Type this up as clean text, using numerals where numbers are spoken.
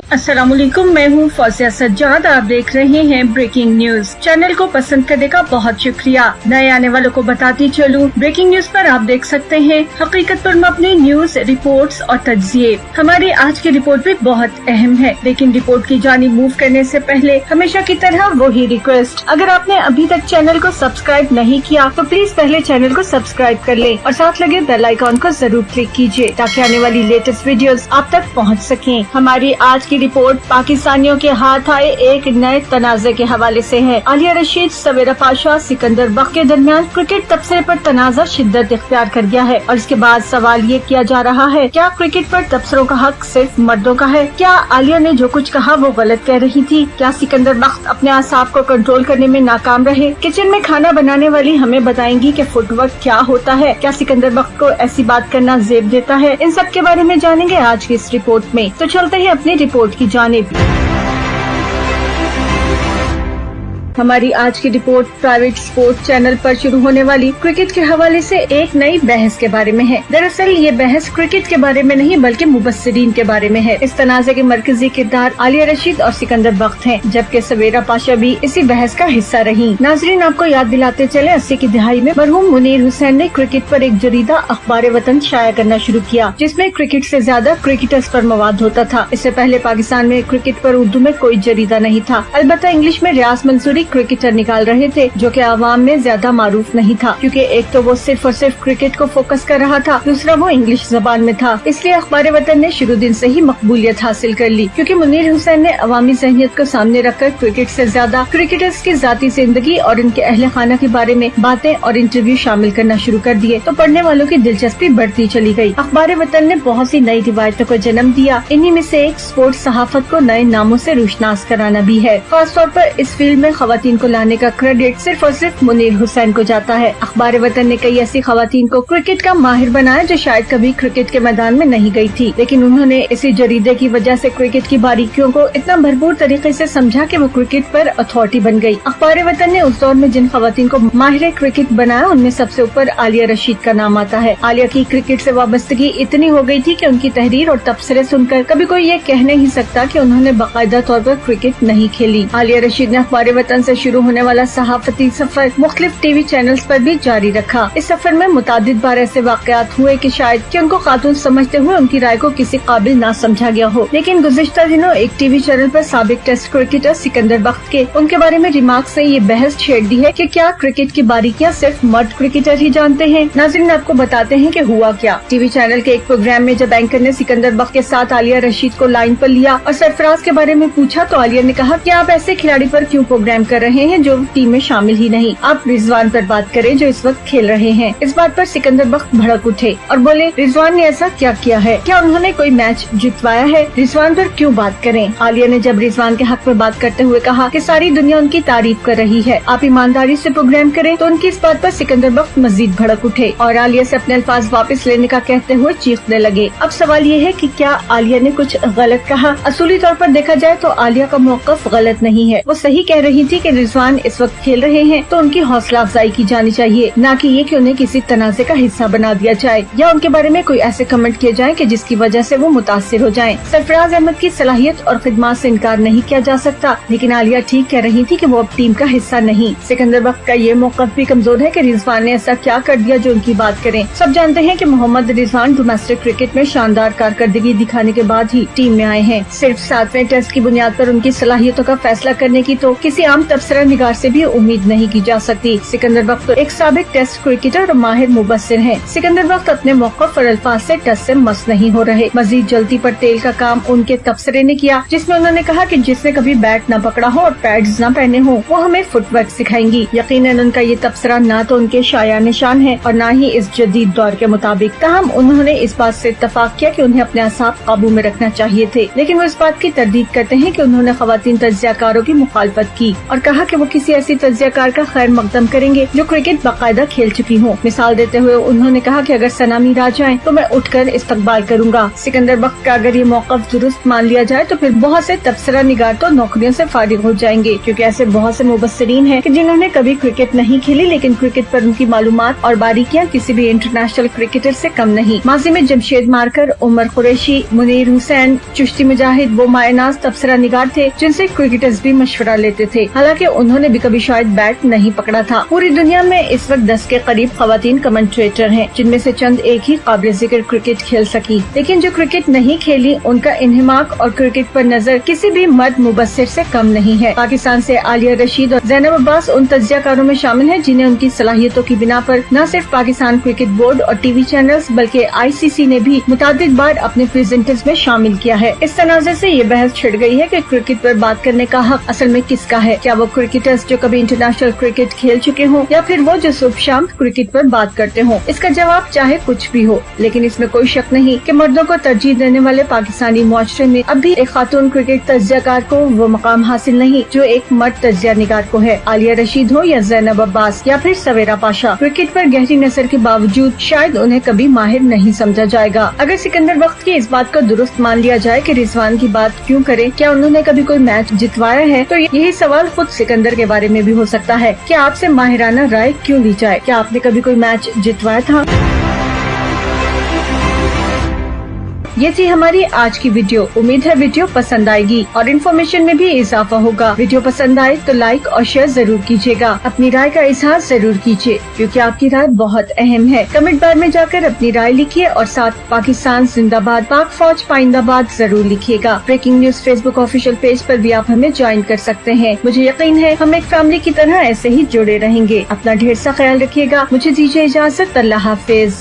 अस्सलामुअलैकुम, मैं हूँ फौजिया सज्जाद। आप देख रहे हैं ब्रेकिंग न्यूज। चैनल को पसंद करने का बहुत शुक्रिया। नए आने वालों को बताती चलूँ, ब्रेकिंग न्यूज पर आप देख सकते हैं हकीकत पर मबनी न्यूज, रिपोर्ट्स और तज्जिए। हमारी आज की रिपोर्ट भी बहुत अहम है, लेकिन रिपोर्ट की जानिब मूव करने से पहले हमेशा की तरह वही रिक्वेस्ट, अगर आपने अभी तक चैनल को सब्सक्राइब नहीं किया तो प्लीज पहले चैनल को सब्सक्राइब कर लें और साथ लगे बेल आइकॉन को जरूर क्लिक कीजिए ताकि आने वाली लेटेस्ट वीडियोस आप तक पहुंच सकें। हमारी आज की रिपोर्ट पाकिस्तानियों के हाथ आए एक नए तनाज़े के हवाले से है। आलिया रशीद, सवेरा पाशा, सिकंदर बख्त के दरमियान क्रिकेट तबसरे पर तनाज़ा शिद्दत इख्तियार कर गया है और इसके बाद सवाल ये किया जा रहा है, क्या क्रिकेट पर तबसरों का हक सिर्फ मर्दों का है? क्या आलिया ने जो कुछ कहा वो गलत कह रही थी? क्या सिकंदर बख्त अपने आसाब को कंट्रोल करने में नाकाम रहे? किचन में खाना बनाने वाली हमें बताएंगी कि फुटवर्क क्या होता है? क्या सिकंदर बख्त को ऐसी बात करना जेब देता है? इन सब के बारे में जानेंगे आज की इस रिपोर्ट में। तो चलते हैं अपनी रिपोर्ट की जानिब। हमारी आज की रिपोर्ट प्राइवेट स्पोर्ट चैनल पर शुरू होने वाली क्रिकेट के हवाले से एक नई बहस के बारे में है। दरअसल ये बहस क्रिकेट के बारे में नहीं बल्कि मुबस्सिरीन के बारे में है। इस तनाज़े के मरकजी किरदार आलिया रशीद और सिकंदर बख्त हैं, जबकि सवेरा पाशा भी इसी बहस का हिस्सा रही। नाजरीन, आपको याद दिलाते चले 80 की दिहाई में मरहूम मुनीर हुसैन ने क्रिकेट पर एक जरीदा अखबार वतन शाया करना शुरू किया, जिसमें क्रिकेट से ज्यादा क्रिकेटर्स पर मवाद होता था। इससे पहले पाकिस्तान में क्रिकेट पर उर्दू में कोई जरीदा नहीं था। अलबत्ता इंग्लिश में रियाज मंसूरी क्रिकेटर निकाल रहे थे, जो कि आवाम में ज्यादा मारूफ नहीं था, क्योंकि एक तो वो सिर्फ और सिर्फ क्रिकेट को फोकस कर रहा था, दूसरा वो इंग्लिश जबान में था। इसलिए अखबार वतन ने शुरू दिन से ही मकबूलियत हासिल कर ली, क्योंकि मुनीर हुसैन ने अवामी ज़हनियत को सामने रखकर क्रिकेट से ज्यादा क्रिकेटर्स की जाती जिंदगी और उनके अहले खाना के बारे में बातें और इंटरव्यू शामिल करना शुरू कर दिए, तो पढ़ने वालों की दिलचस्पी बढ़ती चली गई। अखबार वतन ने बहुत सी नई रिवायतों को जन्म दिया। इन्हीं में से एक स्पोर्ट्स सहाफत को नए नामों से रोशनास कराना भी है। खास तौर पर इस फील्ड में खवातीन को लाने का क्रेडिट सिर्फ और सिर्फ मुनीर हुसैन को जाता है। अखबार वतन ने कई ऐसी खवातीन को क्रिकेट का माहिर बनाया जो शायद कभी क्रिकेट के मैदान में नहीं गई थी, लेकिन उन्होंने इसी जरीदे की वजह से क्रिकेट की बारीकियों को इतना भरपूर तरीके से समझा कि वो क्रिकेट पर अथॉरिटी बन गई। अखबार वतन ने उस दौर में जिन खवातीन को माहिर क्रिकेट बनाया, उनमें सबसे ऊपर आलिया रशीद का नाम आता है। आलिया की क्रिकेट से वाबस्तगी इतनी हो गई थी कि उनकी तहरीर और तबसरे सुनकर कभी कोई ये कह नहीं सकता कि उन्होंने बाकायदा तौर पर क्रिकेट नहीं खेली। आलिया रशीद ने अखबार वतन से शुरू होने वाला सहाफती सफर मुख्तलिफ टीवी चैनल्स पर भी जारी रखा। इस सफर में मुतादिद बार ऐसे वाकयात हुए कि शायद कि उनको खातून समझते हुए उनकी राय को किसी काबिल ना समझा गया हो, लेकिन गुज़िश्ता दिनों एक टीवी चैनल पर साबिक टेस्ट क्रिकेटर सिकंदर बख्त के उनके बारे में रिमार्क से ये बहस छेड़ दी है कि क्या क्रिकेट की बारीकियां सिर्फ मर्द क्रिकेटर ही जानते हैं। नाज़रीन, आपको बताते हैं कि हुआ क्या। टीवी चैनल के एक प्रोग्राम में जब एंकर ने सिकंदर बख्त के साथ आलिया रशीद को लाइन पर लिया और सरफराज के बारे में पूछा, तो आलिया ने कहा कि आप ऐसे खिलाड़ी पर क्यों प्रोग्राम कर रहे हैं जो टीम में शामिल ही नहीं, आप रिजवान पर बात करें जो इस वक्त खेल रहे हैं। इस बात पर सिकंदर बख्त भड़क उठे और बोले, रिजवान ने ऐसा क्या किया है? क्या उन्होंने कोई मैच जितवाया है? रिजवान पर क्यों बात करें? आलिया ने जब रिजवान के हक में बात करते हुए कहा कि सारी दुनिया उनकी तारीफ कर रही है, आप ईमानदारी से प्रोग्राम करें, तो उनकी इस बात पर सिकंदर बख्त मजीद भड़क उठे और आलिया से अपने अल्फाज वापस लेने का कहते हुए चीखने लगे। अब सवाल ये है कि क्या आलिया ने कुछ गलत कहा? असूली तौर पर देखा जाए तो आलिया का मौक़िफ़ गलत नहीं है। वो सही कह रही थी कि रिजवान इस वक्त खेल रहे हैं तो उनकी हौसला अफजाई की जानी चाहिए, न कि ये कि उन्हें किसी तनाज़े का हिस्सा बना दिया जाए या उनके बारे में कोई ऐसे कमेंट किए जाएं कि जिसकी वजह से वो मुतासिर हो जाएं। सरफराज अहमद की सलाहियत और खिदमत से इनकार नहीं किया जा सकता, लेकिन आलिया ठीक कह रही थी कि वो अब टीम का हिस्सा नहीं। सिकंदर बख्त का ये मौक़िफ़ भी कमजोर है कि रिजवान ने ऐसा क्या कर दिया जो उनकी बात करें। सब जानते हैं कि मोहम्मद रिजवान डोमेस्टिक क्रिकेट में शानदार कारकर्दगी दिखाने के बाद ही टीम में आए हैं। सिर्फ 7वें टेस्ट की बुनियाद पर उनकी सलाहियतों का फैसला करने की तो किसी आम तबसरा निगार से भी उम्मीद नहीं की जा सकती। सिकंदर बख्त एक साबिक टेस्ट क्रिकेटर और माहिर मुबस्सिर हैं। सिकंदर बख्त अपने मौक़िफ़ और अल्फाज से टस से मस नहीं हो रहे। मजीद जल्दी पर तेल का काम उनके तबसरे ने किया, जिसमें उन्होंने कहा कि जिसने कभी बैट न पकड़ा हो और पैड्स न पहने हो वो हमें फुटवर्क सिखाएंगी। यकीनन उनका ये तबसरा न तो उनके शाया निशान है और न ही इस जदीद दौर के मुताबिक। ताहम उन्होंने इस बात से इत्तफाक किया कि उन्हें अपने असाब काबू में रखना चाहिए थे, लेकिन वो इस बात की तरदीद करते हैं कि उन्होंने खवातीन तज्ज़ियाकारों की मुखालफत की और और कहा कि वो किसी ऐसी तज्जियाकार का खैर मकदम करेंगे जो क्रिकेट बाकायदा खेल चुकी हो। मिसाल देते हुए उन्होंने कहा कि अगर सना मीर आ जाएं तो मैं उठकर इस्तकबाल करूंगा। सिकंदर बख्त का अगर ये मौक़िफ़ दुरुस्त मान लिया जाए तो फिर बहुत से तबसरा निगार तो नौकरियों से फारिग हो जाएंगे, क्योंकि ऐसे बहुत से मुबस्सिरीन हैं कि जिन्होंने कभी क्रिकेट नहीं खेली लेकिन क्रिकेट पर उनकी मालूमात और बारीकियां किसी भी इंटरनेशनल क्रिकेटर से कम नहीं। माजी में जमशेद मारकर, उमर कुरैशी, मुनीर हुसैन, चिश्ती मुजाहिद वो मायनाज तबसरा निगार थे जिनसे क्रिकेटर्स भी मशवरा लेते थे, हालांकि उन्होंने भी कभी शायद बैट नहीं पकड़ा था। पूरी दुनिया में इस वक्त 10 के करीब खवातीन कमेंटेटर हैं, जिनमें से चंद एक ही काबिल जिक्र क्रिकेट खेल सकी, लेकिन जो क्रिकेट नहीं खेली उनका इन्हिमाक और क्रिकेट पर नजर किसी भी मर्द मुबस्सिर से कम नहीं है। पाकिस्तान से आलिया रशीद और ज़ैनब अब्बास उन तज्जियाकारों में शामिल हैं जिन्हें उनकी सलाहियतों की बिना पर न सिर्फ पाकिस्तान क्रिकेट बोर्ड और टीवी चैनल्स बल्कि ICC ने भी मुतादिद बार अपने प्रेजेंटर्स में शामिल किया है। इस तनाज़े से ये बहस छिड़ गई है कि क्रिकेट पर बात करने का हक असल में किसका है, क्या वो क्रिकेटर्स जो कभी इंटरनेशनल क्रिकेट खेल चुके हों या फिर वो जो सुबह शाम क्रिकेट पर बात करते हों। इसका जवाब चाहे कुछ भी हो, लेकिन इसमें कोई शक नहीं कि मर्दों को तरजीह देने वाले पाकिस्तानी मुआशरे में अब भी एक खातून क्रिकेट तज्जियाकार को वो मकाम हासिल नहीं जो एक मर्द तज्जिया निगार को है। आलिया रशीद हो या ज़ैनब अब्बास या फिर सवेरा पाशा, क्रिकेट पर गहरी नजर के बावजूद शायद उन्हें कभी माहिर नहीं समझा जाएगा। अगर सिकंदर बख्त की इस बात को दुरुस्त मान लिया जाए कि रिजवान की बात क्यों करे, क्या उन्होंने कभी कोई मैच जितवाया है, तो यही सवाल खुद सिकंदर के बारे में भी हो सकता है। क्या आपसे माहिराना राय क्यों ली जाए? क्या आपने कभी कोई मैच जितवाया था? ये थी हमारी आज की वीडियो। उम्मीद है वीडियो पसंद आएगी और इन्फॉर्मेशन में भी इजाफा होगा। वीडियो पसंद आए तो लाइक और शेयर जरूर कीजिएगा। अपनी राय का इजहार जरूर कीजिए, क्योंकि आपकी राय बहुत अहम है। कमेंट बार में जाकर अपनी राय लिखिए और साथ पाकिस्तान जिंदाबाद, पाक फौज पाइंदाबाद जरूर लिखिएगा। Breaking news Facebook official page पर भी आप हमें ज्वाइन कर सकते हैं। मुझे यकीन है हम एक फैमिली की तरह ऐसे ही जुड़े रहेंगे। अपना ढेर सा ख्याल रखिएगा। मुझे दीजिए इजाजत। अल्लाह हाफिज।